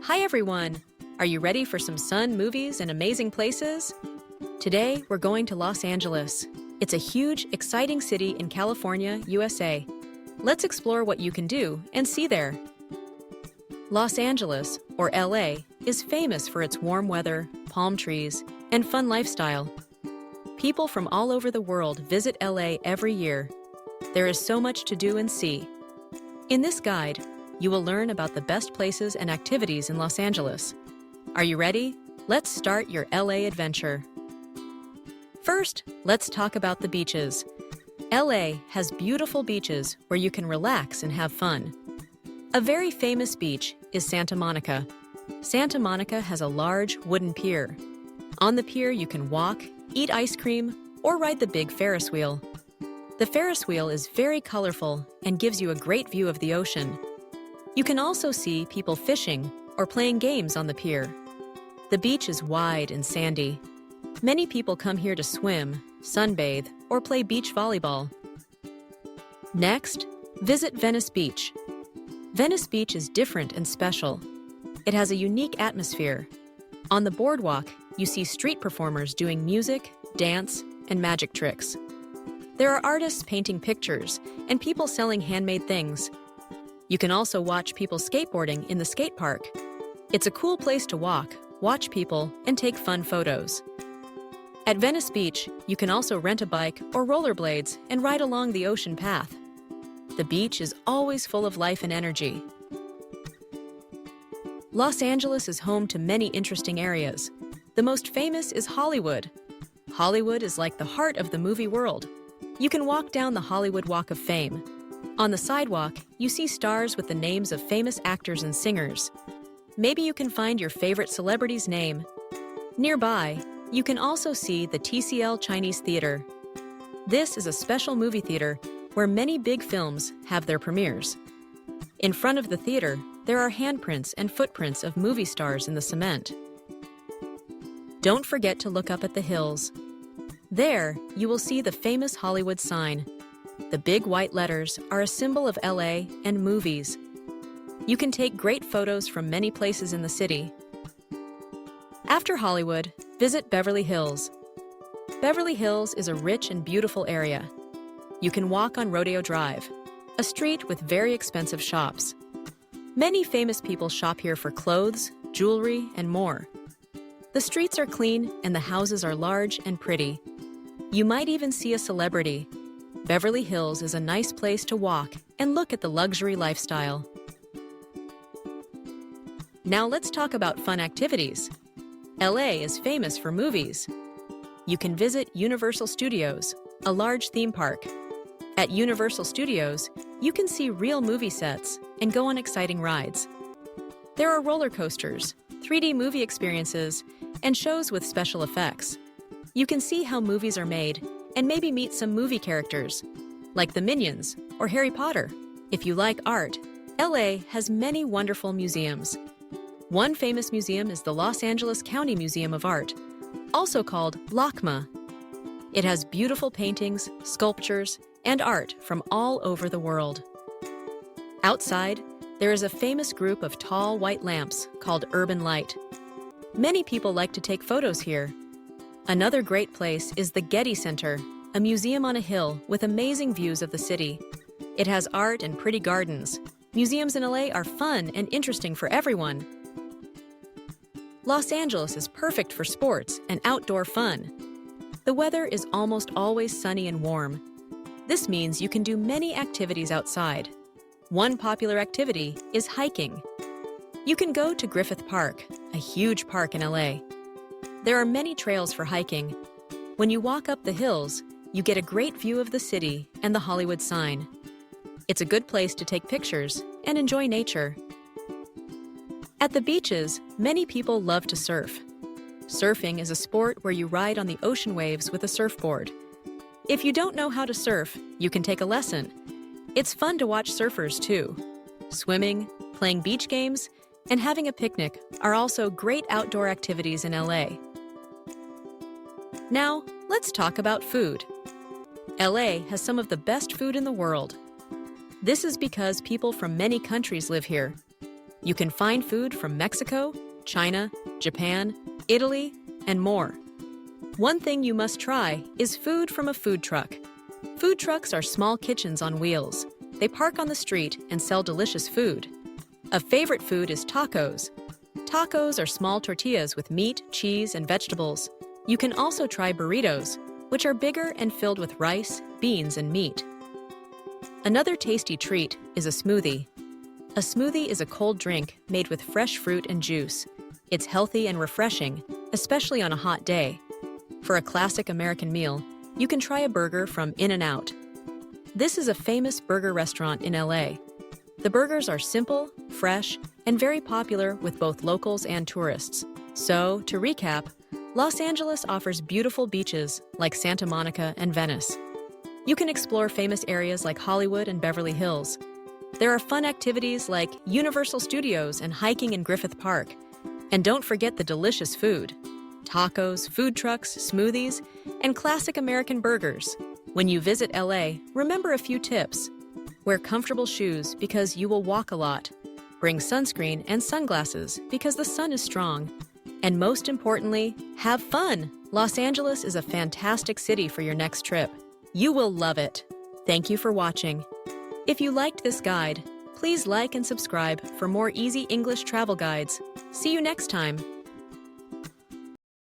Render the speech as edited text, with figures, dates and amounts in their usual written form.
Hi everyone! Are you ready for some sun, movies, and amazing places? Today, we're going to Los Angeles. It's a huge, exciting city in California, USA. Let's explore what you can do and see there. Los Angeles, or LA, is famous for its warm weather, palm trees, and fun lifestyle. People from all over the world visit LA every year. There is so much to do and see. In this guide, you will learn about the best places and activities in Los Angeles. Are you ready? Let's start your LA adventure. First, let's talk about the beaches. LA has beautiful beaches where you can relax and have fun. A very famous beach is Santa Monica. Santa Monica has a large wooden pier. On the pier, you can walk, eat ice cream, or ride the big Ferris wheel. The Ferris wheel is very colorful and gives you a great view of the ocean. You can also see people fishing or playing games on the pier. The beach is wide and sandy. Many people come here to swim, sunbathe, or play beach volleyball. Next, visit Venice Beach. Venice Beach is different and special. It has a unique atmosphere. On the boardwalk, you see street performers doing music, dance, and magic tricks. There are artists painting pictures and people selling handmade things. You can also watch people skateboarding in the skate park. It's a cool place to walk, watch people, and take fun photos. At Venice Beach, you can also rent a bike or rollerblades and ride along the ocean path. The beach is always full of life and energy. Los Angeles is home to many interesting areas. The most famous is Hollywood. Hollywood is like the heart of the movie world. You can walk down the Hollywood Walk of Fame. On the sidewalk, you see stars with the names of famous actors and singers. Maybe you can find your favorite celebrity's name. Nearby, you can also see the TCL Chinese Theater. This is a special movie theater where many big films have their premieres. In front of the theater, there are handprints and footprints of movie stars in the cement. Don't forget to look up at the hills. There, you will see the famous Hollywood sign. The big white letters are a symbol of LA and movies. You can take great photos from many places in the city. After Hollywood, visit Beverly Hills. Beverly Hills is a rich and beautiful area. You can walk on Rodeo Drive, a street with very expensive shops. Many famous people shop here for clothes, jewelry, and more. The streets are clean and the houses are large and pretty. You might even see a celebrity. Beverly Hills is a nice place to walk and look at the luxury lifestyle. Now let's talk about fun activities. LA is famous for movies. You can visit Universal Studios, a large theme park. At Universal Studios, you can see real movie sets and go on exciting rides. There are roller coasters, 3D movie experiences, and shows with special effects. You can see how movies are made and maybe meet some movie characters, like the Minions or Harry Potter. If you like art, LA has many wonderful museums. One famous museum is the Los Angeles County Museum of Art, also called LACMA. It has beautiful paintings, sculptures, and art from all over the world. Outside, there is a famous group of tall white lamps called Urban Light. Many people like to take photos here. Another great place is the Getty Center, a museum on a hill with amazing views of the city. It has art and pretty gardens. Museums in LA are fun and interesting for everyone. Los Angeles is perfect for sports and outdoor fun. The weather is almost always sunny and warm. This means you can do many activities outside. One popular activity is hiking. You can go to Griffith Park, a huge park in LA. There are many trails for hiking. When you walk up the hills, you get a great view of the city and the Hollywood sign. It's a good place to take pictures and enjoy nature. At the beaches, many people love to surf. Surfing is a sport where you ride on the ocean waves with a surfboard. If you don't know how to surf, you can take a lesson. It's fun to watch surfers too. Swimming, playing beach games, and having a picnic are also great outdoor activities in LA. Now, let's talk about food. LA has some of the best food in the world. This is because people from many countries live here. You can find food from Mexico, China, Japan, Italy, and more. One thing you must try is food from a food truck. Food trucks are small kitchens on wheels. They park on the street and sell delicious food. A favorite food is tacos. Tacos are small tortillas with meat, cheese, and vegetables. You can also try burritos, which are bigger and filled with rice, beans, and meat. Another tasty treat is a smoothie. A smoothie is a cold drink made with fresh fruit and juice. It's healthy and refreshing, especially on a hot day. For a classic American meal, you can try a burger from In-N-Out. This is a famous burger restaurant in LA. The burgers are simple, fresh, and very popular with both locals and tourists. So, to recap, Los Angeles offers beautiful beaches like Santa Monica and Venice. You can explore famous areas like Hollywood and Beverly Hills. There are fun activities like Universal Studios and hiking in Griffith Park. And don't forget the delicious food: tacos, food trucks, smoothies, and classic American burgers. When you visit LA, remember a few tips. Wear comfortable shoes because you will walk a lot. Bring sunscreen and sunglasses because the sun is strong. And most importantly, have fun! Los Angeles is a fantastic city for your next trip. You will love it. Thank you for watching. If you liked this guide, please like and subscribe for more easy English travel guides. See you next time.